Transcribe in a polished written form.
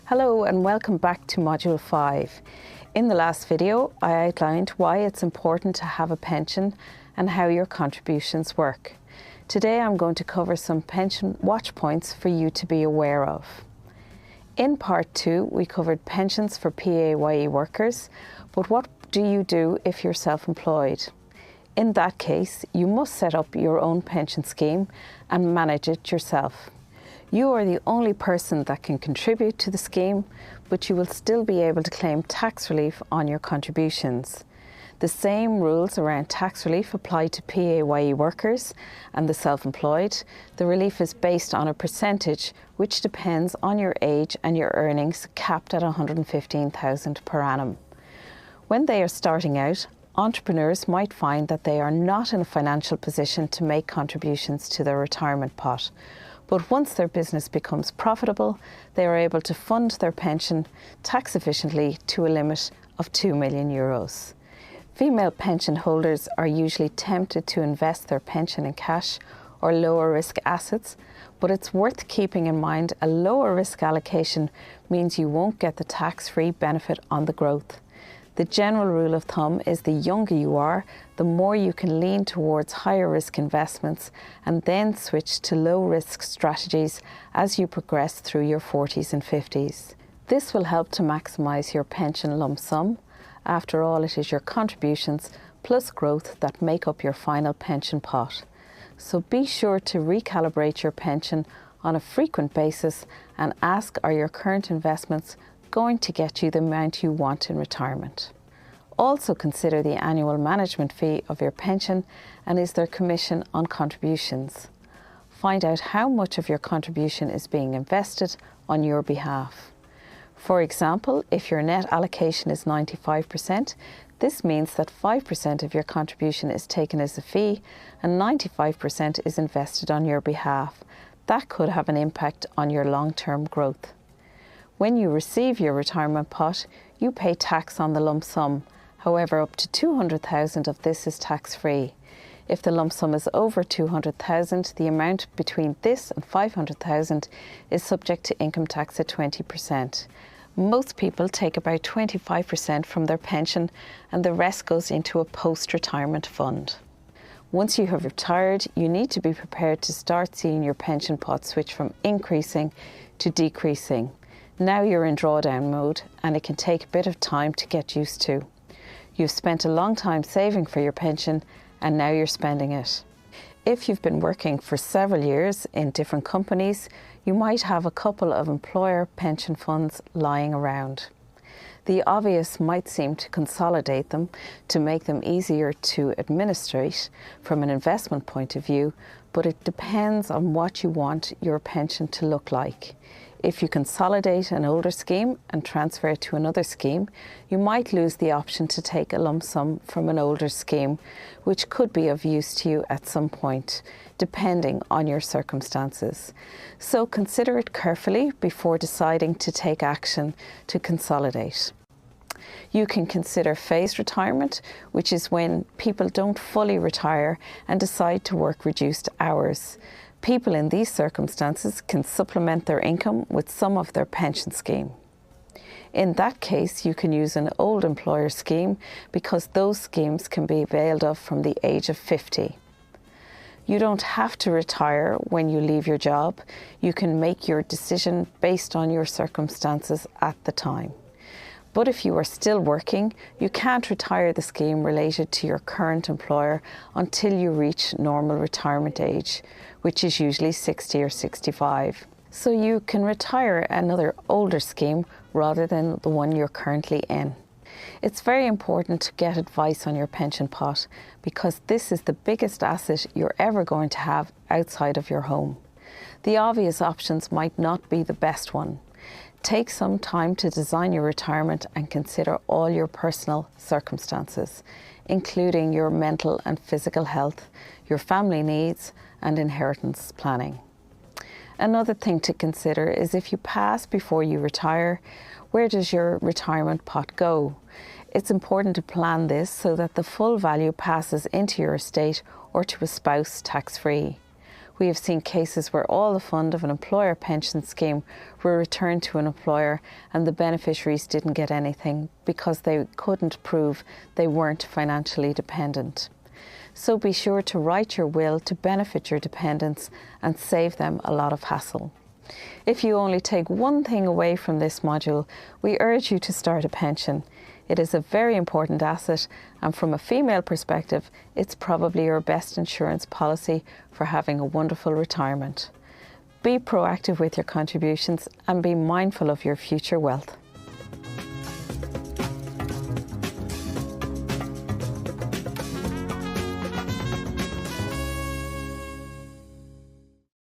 Hello and welcome back to Module 5. In the last video, I outlined why it's important to have a pension and how your contributions work. Today I'm going to cover some pension watch points for you to be aware of. In part 2, we covered pensions for PAYE workers, but what do you do if you're self-employed? In that case, you must set up your own pension scheme and manage it yourself. You are the only person that can contribute to the scheme, but you will still be able to claim tax relief on your contributions. The same rules around tax relief apply to PAYE workers and the self-employed. The relief is based on a percentage which depends on your age and your earnings, capped at $115,000 per annum. When they are starting out, entrepreneurs might find that they are not in a financial position to make contributions to their retirement pot. But once their business becomes profitable, they are able to fund their pension tax efficiently to a limit of €2 million. Female pension holders are usually tempted to invest their pension in cash or lower risk assets, but it's worth keeping in mind a lower risk allocation means you won't get the tax-free benefit on the growth. The general rule of thumb is the younger you are, the more you can lean towards higher risk investments and then switch to low risk strategies as you progress through your 40s and 50s. This will help to maximise your pension lump sum. After all, it is your contributions plus growth that make up your final pension pot. So be sure to recalibrate your pension on a frequent basis and ask, are your current investments going to get you the amount you want in retirement? Also consider the annual management fee of your pension and is there commission on contributions. Find out how much of your contribution is being invested on your behalf. For example, if your net allocation is 95%, this means that 5% of your contribution is taken as a fee and 95% is invested on your behalf. That could have an impact on your long-term growth. When you receive your retirement pot, you pay tax on the lump sum. However, up to $200,000 of this is tax-free. If the lump sum is over $200,000, the amount between this and $500,000 is subject to income tax at 20%. Most people take about 25% from their pension and the rest goes into a post-retirement fund. Once you have retired, you need to be prepared to start seeing your pension pot switch from increasing to decreasing. Now you're in drawdown mode and it can take a bit of time to get used to. You've spent a long time saving for your pension and now you're spending it. If you've been working for several years in different companies, you might have a couple of employer pension funds lying around. The obvious might seem to consolidate them to make them easier to administrate from an investment point of view, but it depends on what you want your pension to look like. If you consolidate an older scheme and transfer it to another scheme, you might lose the option to take a lump sum from an older scheme, which could be of use to you at some point, depending on your circumstances. So consider it carefully before deciding to take action to consolidate. You can consider phased retirement, which is when people don't fully retire and decide to work reduced hours. People in these circumstances can supplement their income with some of their pension scheme. In that case, you can use an old employer scheme because those schemes can be availed of from the age of 50. You don't have to retire when you leave your job. You can make your decision based on your circumstances at the time. But if you are still working, you can't retire the scheme related to your current employer until you reach normal retirement age, which is usually 60 or 65. So you can retire another older scheme rather than the one you're currently in. It's very important to get advice on your pension pot because this is the biggest asset you're ever going to have outside of your home. The obvious options might not be the best one. Take some time to design your retirement and consider all your personal circumstances, including your mental and physical health, your family needs, and inheritance planning. Another thing to consider is if you pass before you retire, where does your retirement pot go? It's important to plan this so that the full value passes into your estate or to a spouse tax-free. We have seen cases where all the fund of an employer pension scheme were returned to an employer and the beneficiaries didn't get anything because they couldn't prove they weren't financially dependent. So be sure to write your will to benefit your dependents and save them a lot of hassle. If you only take one thing away from this module, we urge you to start a pension. It is a very important asset, and from a female perspective, it's probably your best insurance policy for having a wonderful retirement. Be proactive with your contributions and be mindful of your future wealth.